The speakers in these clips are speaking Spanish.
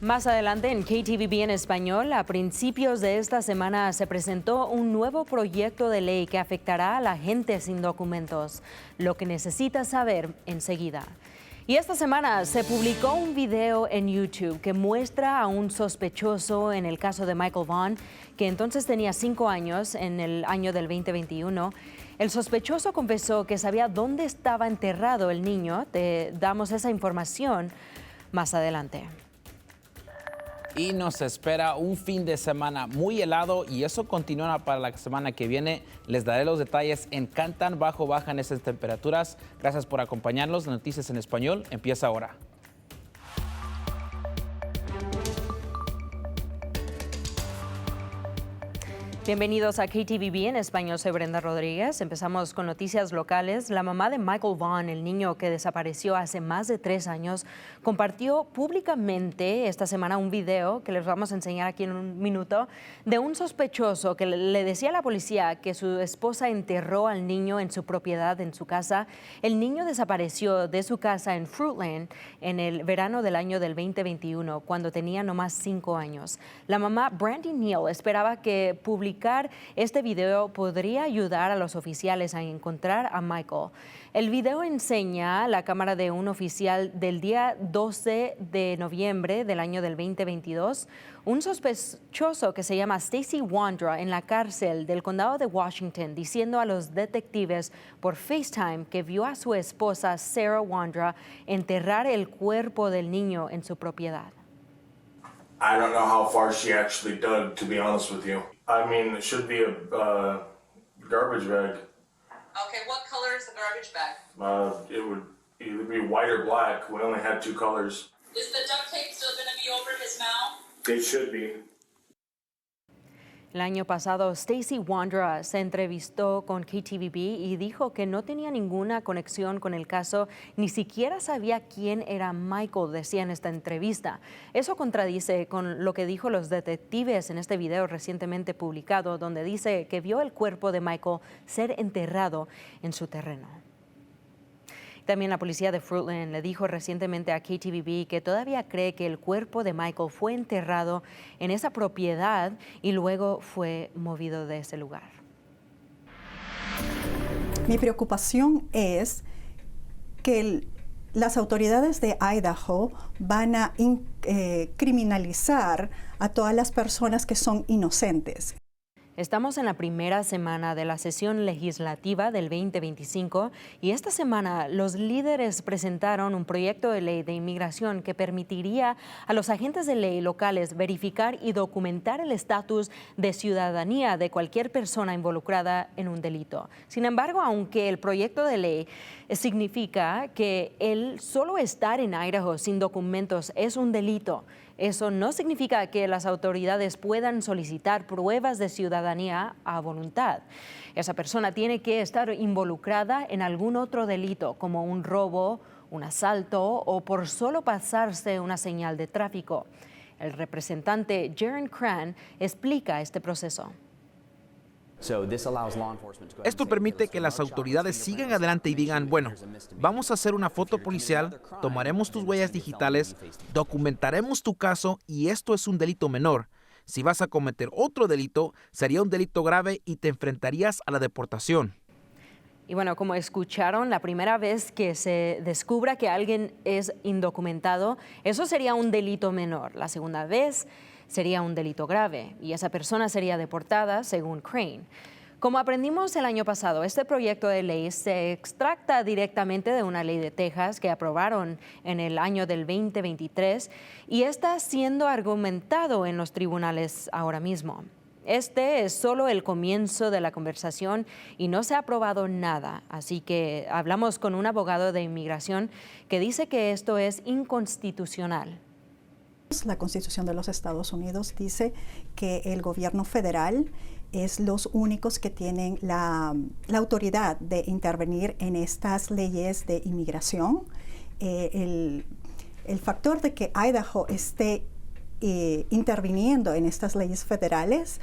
Más adelante en KTVB en español, a principios de esta semana se presentó un nuevo proyecto de ley que afectará a la gente sin documentos. Lo que necesitas saber enseguida. Y esta semana se publicó un video en YouTube que muestra a un sospechoso en el caso de Michael Vaughn, que entonces tenía 5 años en el año del 2021. El sospechoso confesó que sabía dónde estaba enterrado el niño. Te damos esa información más adelante. Y nos espera un fin de semana muy helado y eso continúa para la semana que viene. Les daré los detalles en qué tan bajan esas temperaturas. Gracias por acompañarnos. Noticias en español empieza ahora. Bienvenidos a KTVB en español, soy Brenda Rodríguez. Empezamos con noticias locales. La mamá de Michael Vaughn, el niño que desapareció hace más de 3 años, compartió públicamente esta semana un video que les vamos a enseñar aquí en un minuto de un sospechoso que le decía a la policía que su esposa enterró al niño en su propiedad, en su casa. El niño desapareció de su casa en Fruitland en el verano del año del 2021, cuando tenía nomás 5 años. La mamá, Brandy Neal, esperaba que publicara este video podría ayudar a los oficiales a encontrar a Michael. El video enseña la cámara de un oficial del día 12 de noviembre del año del 2022, un sospechoso que se llama Stacy Wondra en la cárcel del condado de Washington, diciendo a los detectives por FaceTime que vio a su esposa Sarah Wondra enterrar el cuerpo del niño en su propiedad. I don't know how far she actually dug, to be honest with you. I mean, it should be a garbage bag. Okay, what color is the garbage bag? It would either be white or black. We only had 2 colors. Is the duct tape still going to be over his mouth? It should be. El año pasado, Stacy Wondra se entrevistó con KTVB y dijo que no tenía ninguna conexión con el caso, ni siquiera sabía quién era Michael, decía en esta entrevista. Eso contradice con lo que dijo los detectives en este video recientemente publicado, donde dice que vio el cuerpo de Michael ser enterrado en su terreno. También la policía de Fruitland le dijo recientemente a KTVB que todavía cree que el cuerpo de Michael fue enterrado en esa propiedad y luego fue movido de ese lugar. Mi preocupación es que las autoridades de Idaho van a criminalizar a todas las personas que son inocentes. Estamos en la primera semana de la sesión legislativa del 2025 y esta semana los líderes presentaron un proyecto de ley de inmigración que permitiría a los agentes de ley locales verificar y documentar el estatus de ciudadanía de cualquier persona involucrada en un delito. Sin embargo, aunque el proyecto de ley significa que el solo estar en Idaho sin documentos es un delito, eso no significa que las autoridades puedan solicitar pruebas de ciudadanía a voluntad. Esa persona tiene que estar involucrada en algún otro delito, como un robo, un asalto o por solo pasarse una señal de tráfico. El representante Jaron Cran explica este proceso. Esto permite que las autoridades sigan adelante y digan, bueno, vamos a hacer una foto policial, tomaremos tus huellas digitales, documentaremos tu caso y esto es un delito menor. Si vas a cometer otro delito, sería un delito grave y te enfrentarías a la deportación. Y bueno, como escucharon, la primera vez que se descubra que alguien es indocumentado, eso sería un delito menor. La segunda vez sería un delito grave y esa persona sería deportada, según Crane. Como aprendimos el año pasado, este proyecto de ley se extracta directamente de una ley de Texas que aprobaron en el año del 2023 y está siendo argumentado en los tribunales ahora mismo. Este es solo el comienzo de la conversación y no se ha aprobado nada, así que hablamos con un abogado de inmigración que dice que esto es inconstitucional. La Constitución de los Estados Unidos dice que el gobierno federal es los únicos que tienen la autoridad de intervenir en estas leyes de inmigración. El factor de que Idaho esté interviniendo en estas leyes federales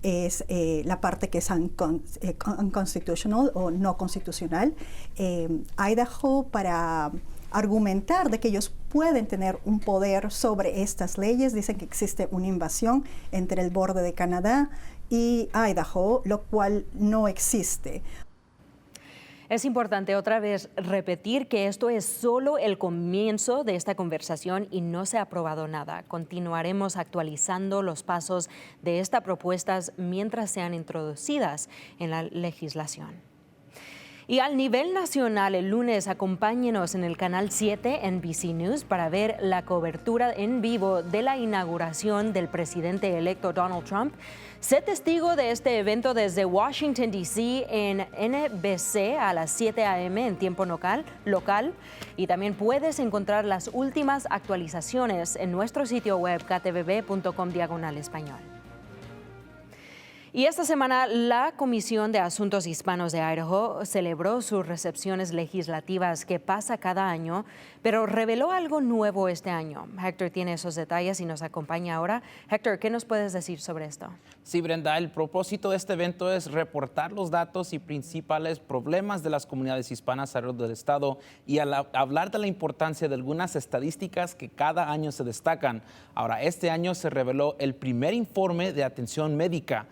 es la parte que es unconstitutional o no constitucional. Idaho, para argumentar de que ellos pueden tener un poder sobre estas leyes. Dicen que existe una invasión entre el borde de Canadá y Idaho, lo cual no existe. Es importante otra vez repetir que esto es solo el comienzo de esta conversación y no se ha aprobado nada. Continuaremos actualizando los pasos de estas propuestas mientras sean introducidas en la legislación. Y al nivel nacional, el lunes, acompáñenos en el canal 7 NBC News para ver la cobertura en vivo de la inauguración del presidente electo Donald Trump. Sé testigo de este evento desde Washington, D.C. en NBC a las 7 a.m. en tiempo local. Y también puedes encontrar las últimas actualizaciones en nuestro sitio web ktvb.com/español. Y esta semana la Comisión de Asuntos Hispanos de Idaho celebró sus recepciones legislativas que pasa cada año, pero reveló algo nuevo este año. Héctor tiene esos detalles y nos acompaña ahora. Héctor, ¿qué nos puedes decir sobre esto? Sí, Brenda, el propósito de este evento es reportar los datos y principales problemas de las comunidades hispanas alrededor del estado y hablar de la importancia de algunas estadísticas que cada año se destacan. Ahora, este año se reveló el primer informe de atención médica.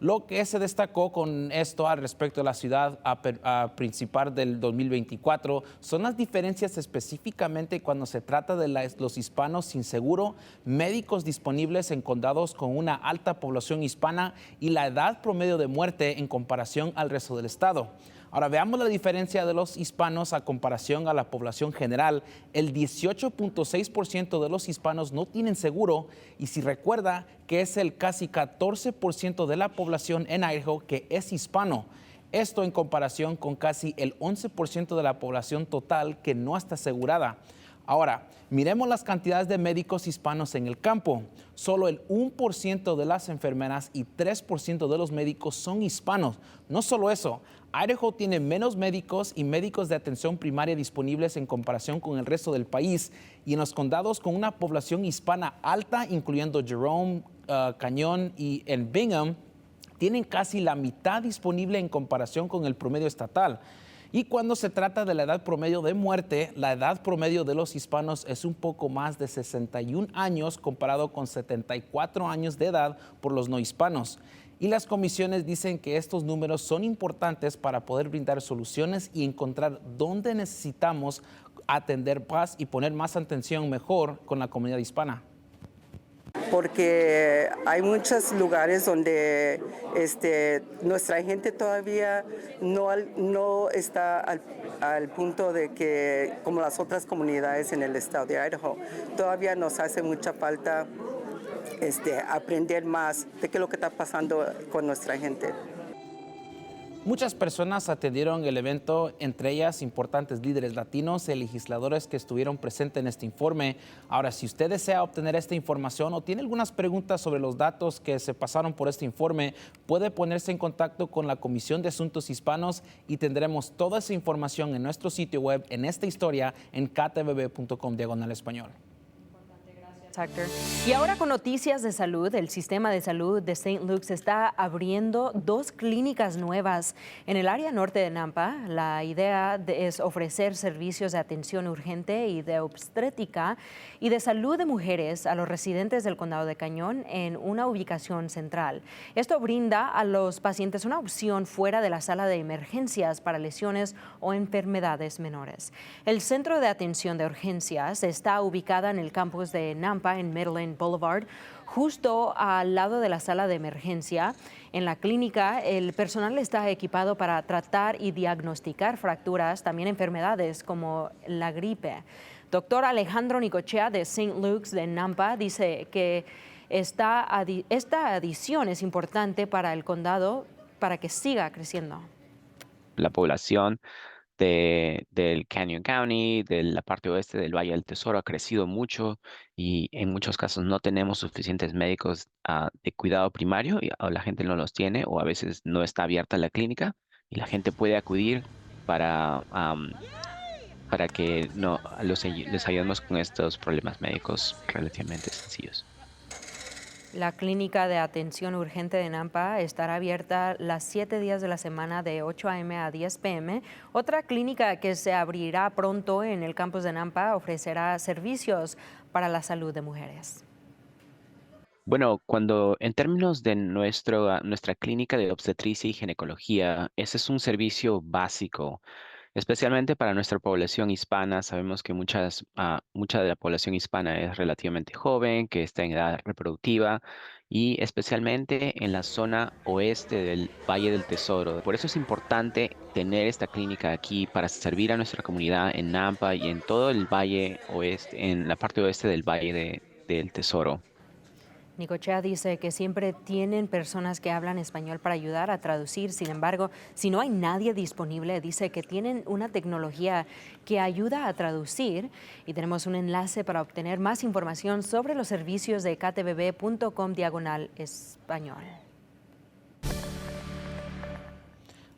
Lo que se destacó con esto al respecto de la ciudad a principio del 2024 son las diferencias específicamente cuando se trata de los hispanos sin seguro, médicos disponibles en condados con una alta población hispana y la edad promedio de muerte en comparación al resto del estado. Ahora veamos la diferencia de los hispanos a comparación a la población general. El 18.6% de los hispanos no tienen seguro y si recuerda que es el casi 14% de la población en Idaho que es hispano. Esto en comparación con casi el 11% de la población total que no está asegurada. Ahora, miremos las cantidades de médicos hispanos en el campo. Solo el 1% de las enfermeras y 3% de los médicos son hispanos. No solo eso, Idaho tiene menos médicos y médicos de atención primaria disponibles en comparación con el resto del país. Y en los condados con una población hispana alta, incluyendo Jerome, Cañón y en Bingham, tienen casi la mitad disponible en comparación con el promedio estatal. Y cuando se trata de la edad promedio de muerte, la edad promedio de los hispanos es un poco más de 61 años comparado con 74 años de edad por los no hispanos. Y las comisiones dicen que estos números son importantes para poder brindar soluciones y encontrar dónde necesitamos atender más y poner más atención mejor con la comunidad hispana. Porque hay muchos lugares donde nuestra gente todavía no está al punto de que, como las otras comunidades en el estado de Idaho, todavía nos hace mucha falta aprender más de qué es lo que está pasando con nuestra gente. Muchas personas atendieron el evento, entre ellas importantes líderes latinos y legisladores que estuvieron presentes en este informe. Ahora, si usted desea obtener esta información o tiene algunas preguntas sobre los datos que se pasaron por este informe, puede ponerse en contacto con la Comisión de Asuntos Hispanos y tendremos toda esa información en nuestro sitio web en esta historia en ktvb.com/español. Héctor. Y ahora con noticias de salud, el sistema de salud de St. Luke's está abriendo 2 clínicas nuevas en el área norte de Nampa. La idea es ofrecer servicios de atención urgente y de obstétrica y de salud de mujeres a los residentes del condado de Cañón en una ubicación central. Esto brinda a los pacientes una opción fuera de la sala de emergencias para lesiones o enfermedades menores. El centro de atención de urgencias está ubicada en el campus de Nampa, en Midland Boulevard, justo al lado de la sala de emergencia. En la clínica, el personal está equipado para tratar y diagnosticar fracturas, también enfermedades como la gripe. Doctor Alejandro Nicochea de St. Luke's de Nampa dice que esta adición es importante para el condado para que siga creciendo. La población del Canyon County, de la parte oeste del Valle del Tesoro, ha crecido mucho y en muchos casos no tenemos suficientes médicos de cuidado primario o la gente no los tiene o a veces no está abierta la clínica y la gente puede acudir para que les ayudemos con estos problemas médicos relativamente sencillos. La clínica de atención urgente de Nampa estará abierta las 7 días de la semana de 8 a.m. a 10 p.m. Otra clínica que se abrirá pronto en el campus de Nampa ofrecerá servicios para la salud de mujeres. Bueno, en términos de nuestra clínica de obstetricia y ginecología, ese es un servicio básico, especialmente para nuestra población hispana. Sabemos que mucha de la población hispana es relativamente joven, que está en edad reproductiva y especialmente en la zona oeste del Valle del Tesoro. Por eso es importante tener esta clínica aquí para servir a nuestra comunidad en Nampa y en todo el Valle Oeste, en la parte oeste del Valle del Tesoro. Necochea dice que siempre tienen personas que hablan español para ayudar a traducir. Sin embargo, si no hay nadie disponible, dice que tienen una tecnología que ayuda a traducir. Y tenemos un enlace para obtener más información sobre los servicios de ktvb.com/español.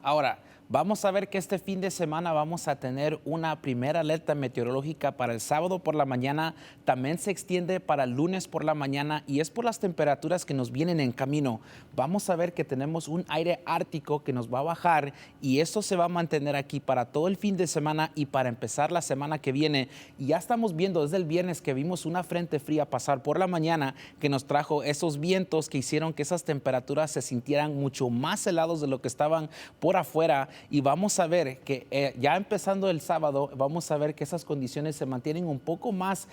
Ahora, vamos a ver que este fin de semana vamos a tener una primera alerta meteorológica para el sábado por la mañana. También se extiende para el lunes por la mañana y es por las temperaturas que nos vienen en camino. Vamos a ver que tenemos un aire ártico que nos va a bajar y eso se va a mantener aquí para todo el fin de semana y para empezar la semana que viene. Y ya estamos viendo desde el viernes que vimos una frente fría pasar por la mañana que nos trajo esos vientos que hicieron que esas temperaturas se sintieran mucho más helados de lo que estaban por afuera. Y vamos a ver que ya empezando el sábado, vamos a ver que esas condiciones se mantienen un poco más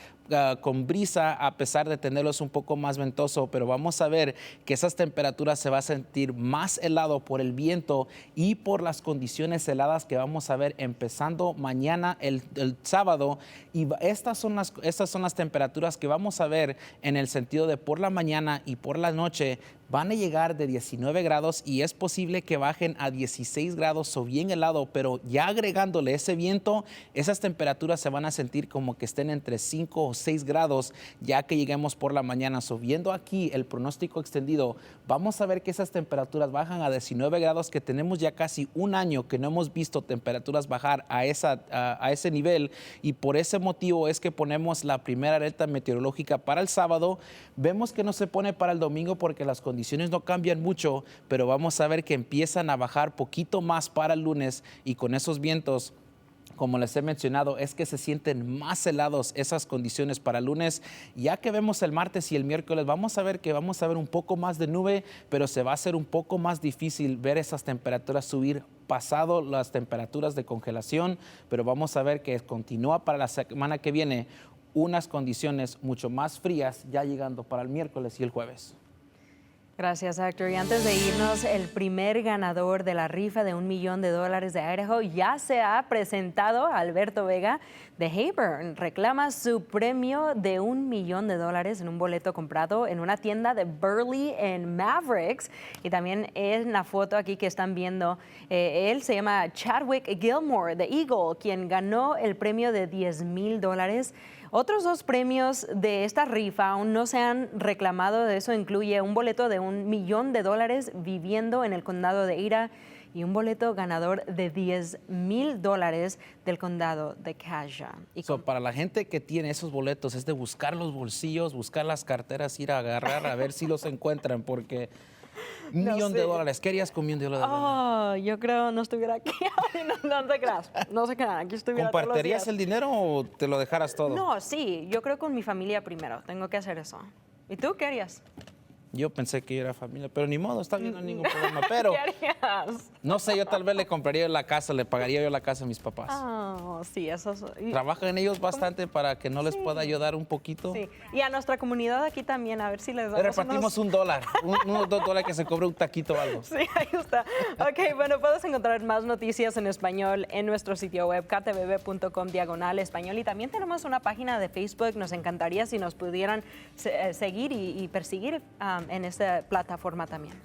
con brisa, a pesar de tenerlos un poco más ventoso, pero vamos a ver que esas temperaturas se va a sentir más helado por el viento y por las condiciones heladas que vamos a ver empezando mañana el sábado. Y estas son las temperaturas que vamos a ver en el sentido de por la mañana y por la noche. Van a llegar de 19 grados y es posible que bajen a 16 grados o bien helado, pero ya agregándole ese viento, esas temperaturas se van a sentir como que estén entre 5 o 6 grados ya que lleguemos por la mañana. Viendo aquí el pronóstico extendido, vamos a ver que esas temperaturas bajan a 19 grados, que tenemos ya casi un año que no hemos visto temperaturas bajar a ese nivel, y por ese motivo es que ponemos la primera alerta meteorológica para el sábado. Vemos que no se pone para el domingo porque las condiciones no cambian mucho, pero vamos a ver que empiezan a bajar poquito más para el lunes, y con esos vientos, como les he mencionado, es que se sienten más helados esas condiciones para el lunes. Ya que vemos el martes y el miércoles, vamos a ver un poco más de nube, pero se va a hacer un poco más difícil ver esas temperaturas subir pasado las temperaturas de congelación, pero vamos a ver que continúa para la semana que viene unas condiciones mucho más frías, ya llegando para el miércoles y el jueves. Gracias, Héctor. Y antes de irnos, el primer ganador de la rifa de $1 millón de Idaho ya se ha presentado. Alberto Vega de Heyburn reclama su premio de $1 millón en un boleto comprado en una tienda de Burley en Mavericks. Y también en la foto aquí que están viendo, él se llama Chadwick Gilmore de Eagle, quien ganó el premio de $10,000. Otros 2 premios de esta rifa aún no se han reclamado. De eso incluye un boleto de $1 millón viviendo en el condado de Ida y un boleto ganador de $10,000 del condado de Cassia. Para la gente que tiene esos boletos es de buscar los bolsillos, buscar las carteras, ir a agarrar a ver si los encuentran, porque $1 millón. ¿Qué harías con $1 millón? Oh, yo creo no estuviera aquí. No te creas. No sé qué, aquí estuviera. ¿Compartirías el dinero o te lo dejaras todo? No, sí. Yo creo con mi familia primero. Tengo que hacer eso. ¿Y tú qué harías? Yo pensé que yo era familia, pero ni modo, está bien, no hay ningún problema. Pero, ¿qué harías? No sé, yo tal vez le compraría la casa, le pagaría yo la casa a mis papás. Oh, sí, eso es. ¿Trabajan ellos bastante para que no les pueda ayudar un poquito? Sí, y a nuestra comunidad aquí también, a ver si les damos repartimos $1, unos $2 que se cobre un taquito o algo. Sí, ahí está. Ok, bueno, puedes encontrar más noticias en español en nuestro sitio web, ktvb.com/español. Y también tenemos una página de Facebook. Nos encantaría si nos pudieran seguir y perseguir en esta plataforma también.